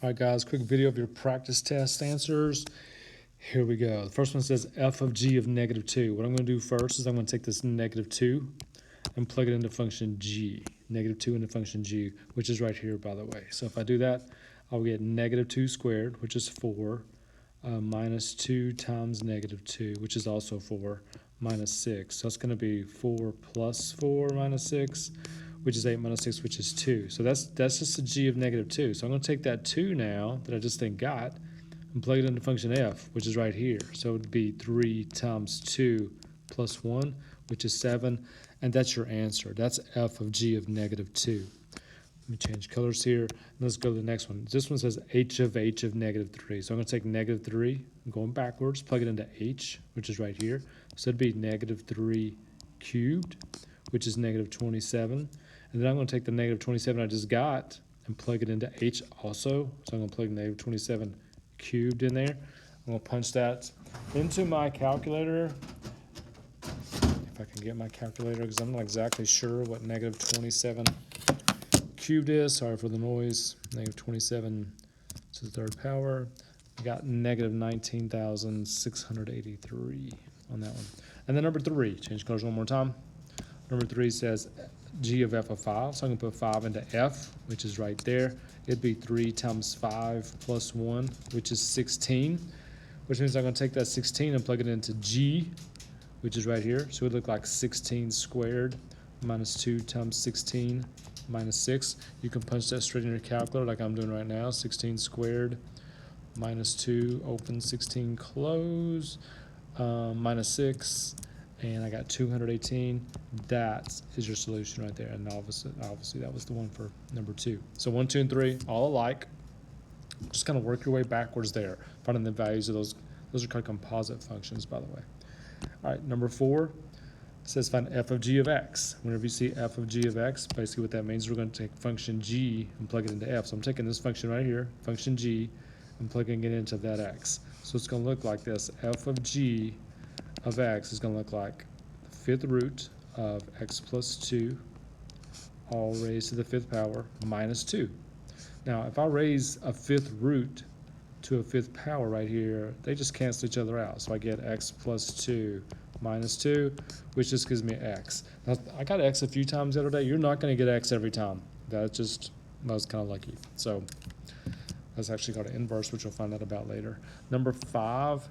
All right, guys, quick video of your practice test answers. Here we go. The first one says f of g of -2. What I'm going to do first is I'm going to take this -2 and plug it into function g. -2 into function g, which is right here, by the way. So if I do that, I'll get -2 squared, which is 4, minus 2 times -2, which is also 4, minus 6. So it's going to be 4 plus 4 minus 6, which is 8 minus 6, which is 2. So that's just a g of -2. So I'm going to take that 2 now that I just then got and plug it into function f, which is right here. So it would be 3 times 2 plus 1, which is 7. And that's your answer. That's f of g of -2. Let me change colors here. Let's go to the next one. This one says h of -3. So I'm going to take -3, I'm going backwards, plug it into h, which is right here. So it'd be -3 cubed, which is -27. And then I'm going to take the -27 I just got and plug it into h also. So I'm going to plug -27 cubed in there. I'm going to punch that into my calculator. If I can get my calculator, because I'm not exactly sure what -27 cubed is. Sorry for the noise. -27 to the third power. I got -19,683 on that one. And then number 3, change colors one more time. Number 3 says g of f of 5. So I'm going to put 5 into f, which is right there. It'd be 3 times 5 plus 1, which is 16, which means I'm going to take that 16 and plug it into g, which is right here. So it would look like 16 squared minus 2 times 16 minus 6. You can punch that straight in your calculator like I'm doing right now. 16 squared minus 2, open, 16, close, minus 6. And I got 218. That is your solution right there. And obviously that was the one for number 2. So 1, 2, and 3, all alike. Just kind of work your way backwards there, finding the values of those. Those are called composite functions, by the way. All right, number 4 says find f of g of x. Whenever you see f of g of x, basically what that means is we're going to take function g and plug it into f. So I'm taking this function right here, function g, and plugging it into that x. So it's going to look like this. F of g of x is going to look like the 5th root of x plus 2 all raised to the 5th power minus 2. Now if I raise a 5th root to a 5th power right here, they just cancel each other out. So I get x plus 2 minus 2, which just gives me x. Now I got x a few times the other day. You're not going to get x every time. I was kind of lucky. So that's actually called an inverse, which we'll find out about later. Number 5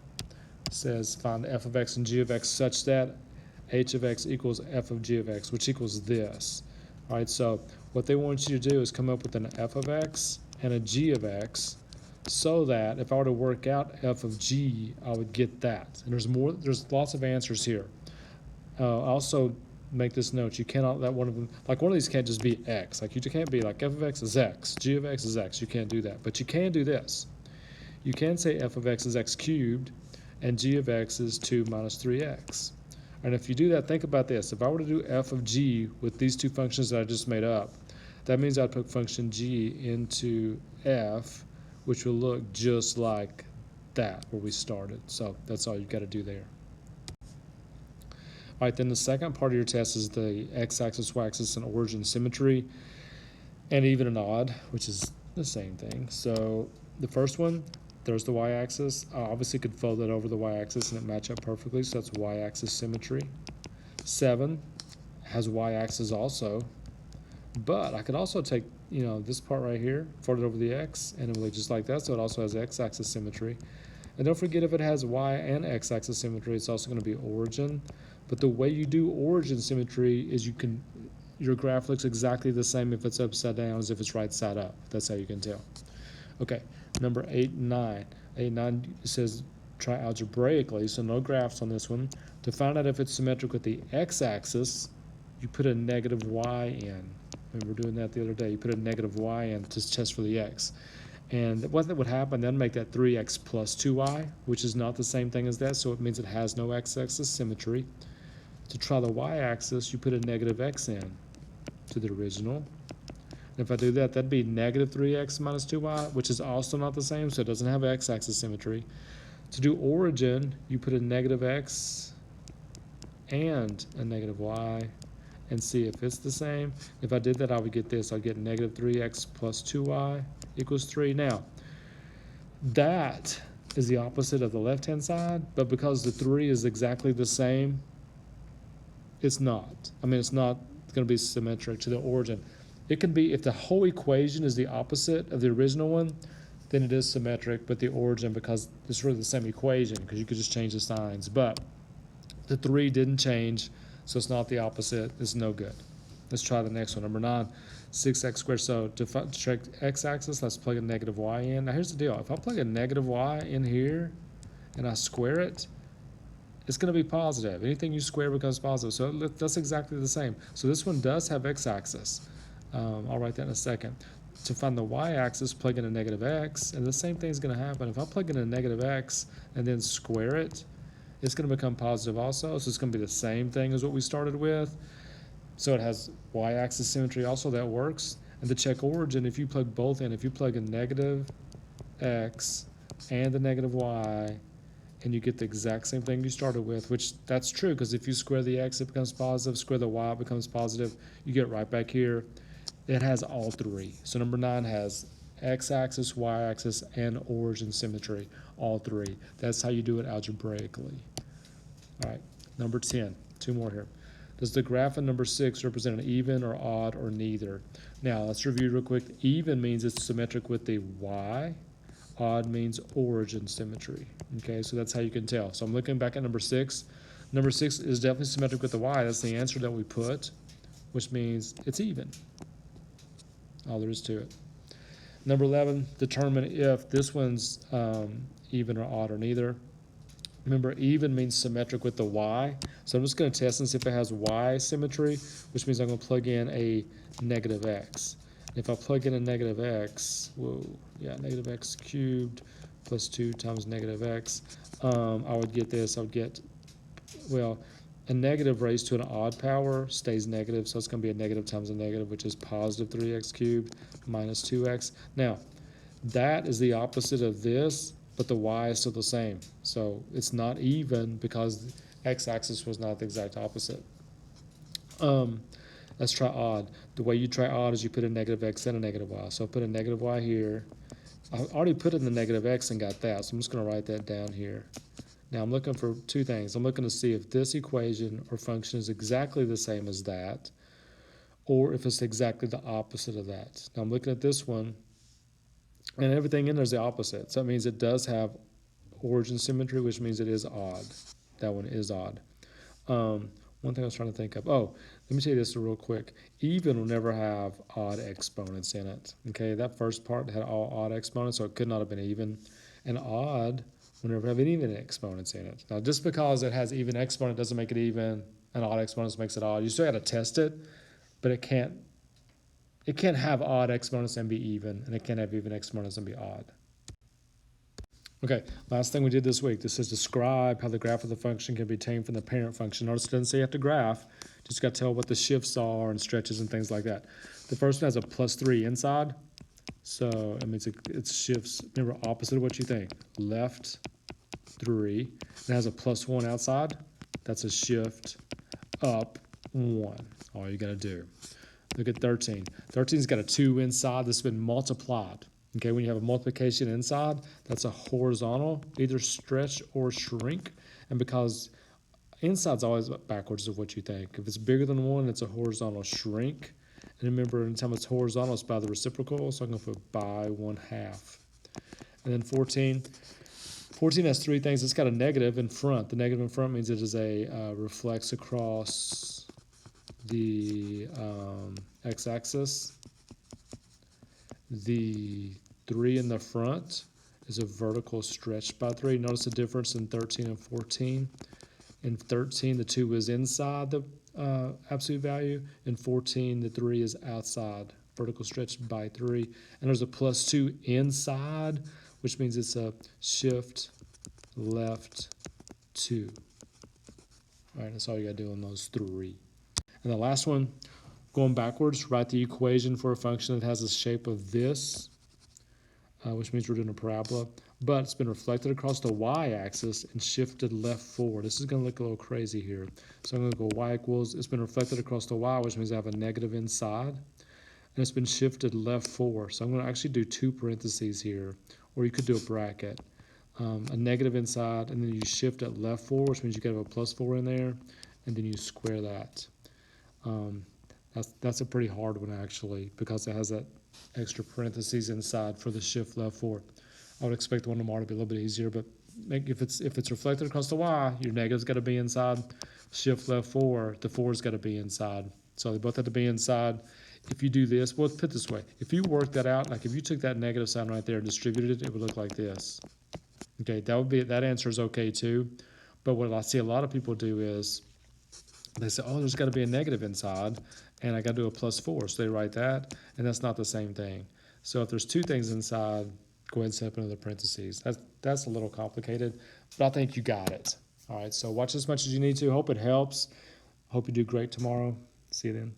says find f of x and g of x such that h of x equals f of g of x, which equals this. All right, so what they want you to do is come up with an f of x and a g of x so that if I were to work out f of g, I would get that. And there's lots of answers here. Also make this note, you cannot let one of them, like one of these can't just be x. Like you can't be like f of x is x, g of x is x. You can't do that. But you can do this. You can say f of x is x cubed and g of x is 2 minus 3x. And if you do that, think about this. If I were to do f of g with these two functions that I just made up, that means I'd put function g into f, which will look just like that where we started. So that's all you've got to do there. All right, then the second part of your test is the x-axis, y-axis, and origin symmetry, and even and odd, which is the same thing. So the first one, there's the y-axis. I obviously could fold that over the y-axis and it match up perfectly, so that's y-axis symmetry. 7 has y-axis also, but I could also take, this part right here, fold it over the x, and it will look just like that, so it also has x-axis symmetry. And don't forget, if it has y and x-axis symmetry, it's also going to be origin. But the way you do origin symmetry is your graph looks exactly the same if it's upside down as if it's right side up. That's how you can tell. Okay, number 8 and 9. 8 and 9 says try algebraically, so no graphs on this one. To find out if it's symmetric with the x-axis, you put a negative y in. Remember doing that the other day. You put a negative y in to test for the x. And what would happen, then make that 3x plus 2y, which is not the same thing as that, so it means it has no x-axis symmetry. To try the y-axis, you put a negative x in to the original. If I do that, that'd be negative 3x minus 2y, which is also not the same, so it doesn't have x-axis symmetry. To do origin, you put a negative x and a negative y and see if it's the same. If I did that, I would get this. I'd get negative 3x plus 2y equals 3. Now, That is the opposite of the left-hand side, but because the 3 is exactly the same, it's not. I mean, it's not going to be symmetric to the origin. It can be, if the whole equation is the opposite of the original one, then it is symmetric, but the origin, because it's really the same equation, because you could just change the signs. But the 3 didn't change, so it's not the opposite. It's no good. Let's try the next one. Number 9, 6x squared. So to check x-axis, let's plug a negative y in. Now here's the deal. If I plug a negative y in here and I square it, it's going to be positive. Anything you square becomes positive. So that's exactly the same. So this one does have x-axis. I'll write that in a second. To find the y-axis, plug in a negative x, and the same thing is going to happen. If I plug in a negative x and then square it, it's going to become positive also. So it's going to be the same thing as what we started with. So it has y-axis symmetry also. That works. And to check origin, if you plug both in, if you plug in negative x and the negative y, and you get the exact same thing you started with, which that's true, because if you square the x, it becomes positive, square the y, it becomes positive, you get right back here. It has all 3. So number 9 has x-axis, y-axis, and origin symmetry, all 3. That's how you do it algebraically. All right, number 10, 2 more here. Does the graph in number 6 represent an even or odd or neither? Now, let's review real quick. Even means it's symmetric with the y. Odd means origin symmetry. Okay, so that's how you can tell. So I'm looking back at number 6. Number 6 is definitely symmetric with the y. That's the answer that we put, which means it's even. All there is to it. Number 11, determine if this one's even or odd or neither. Remember, even means symmetric with the y. So I'm just going to test and see if it has y symmetry, which means I'm going to plug in a negative x. If I plug in a negative x, negative x cubed plus 2 times negative x, I would get this. I would get, a negative raised to an odd power stays negative, so it's going to be a negative times a negative, which is positive 3x cubed minus 2x. Now, that is the opposite of this, but the y is still the same. So it's not even because x-axis was not the exact opposite. Let's try odd. The way you try odd is you put a negative x and a negative y. So I'll put a negative y here. I already put in the negative x and got that, so I'm just going to write that down here. Now I'm looking for 2 things. I'm looking to see if this equation or function is exactly the same as that, or if it's exactly the opposite of that. Now I'm looking at this one, and everything in there is the opposite. So that means it does have origin symmetry, which means it is odd. That one is odd. One thing I was trying to think of. Oh, let me tell you this real quick. Even will never have odd exponents in it. Okay, that first part had all odd exponents, so it could not have been even. And odd will never have any even exponents in it. Now, just because it has even exponent doesn't make it even, and odd exponents makes it odd. You still got to test it, but it can't have odd exponents and be even, and it can't have even exponents and be odd. Okay, last thing we did this week. This is describe how the graph of the function can be obtained from the parent function. Notice it doesn't say you have to graph. Just got to tell what the shifts are and stretches and things like that. The first one has a +3 inside. So it means it shifts, remember, opposite of what you think. Left 3. It has a +1 outside. That's a shift up 1. All you got to do. Look at 13. 13's got a 2 inside that's been multiplied. Okay, when you have a multiplication inside, that's a horizontal, either stretch or shrink. And because inside's always backwards of what you think. If it's bigger than 1, it's a horizontal shrink. And remember, anytime it's horizontal, it's by the reciprocal, so I'm going to put by 1/2. And then 14. 14 has 3 things. It's got a negative in front. The negative in front means it is a reflects across the x-axis. The 3 in the front is a vertical stretch by 3. Notice the difference in 13 and 14. In 13, the 2 is inside the absolute value. In 14, the 3 is outside, vertical stretch by 3. And there's a +2 inside, which means it's a shift left 2. All right, that's all you got to do on those 3. And the last one, going backwards, write the equation for a function that has the shape of this, which means we're doing a parabola, but it's been reflected across the y-axis and shifted left 4. This is going to look a little crazy here. So I'm going to go y equals, it's been reflected across the y, which means I have a negative inside, and it's been shifted left 4. So I'm going to actually do 2 parentheses here. or you could do a bracket. A negative inside, and then you shift at left 4, which means you gotta have a plus 4 in there, and then you square that. That's a pretty hard one actually, because it has that extra parentheses inside for the shift left 4. I would expect the one tomorrow to be a little bit easier, but if it's reflected across the Y, your negative's got to be inside. Shift left 4, the 4's got to be inside. So they both have to be inside. If you do this, well, put it this way: if you work that out, like if you took that negative sign right there and distributed it, it would look like this. Okay, that answer is okay too. But what I see a lot of people do is they say, oh, there's got to be a negative inside, and I got to do a plus 4. So they write that, and that's not the same thing. So if there's two things inside, go ahead and set up another parentheses. That's a little complicated, but I think you got it. All right, so watch as much as you need to. Hope it helps. Hope you do great tomorrow. See you then.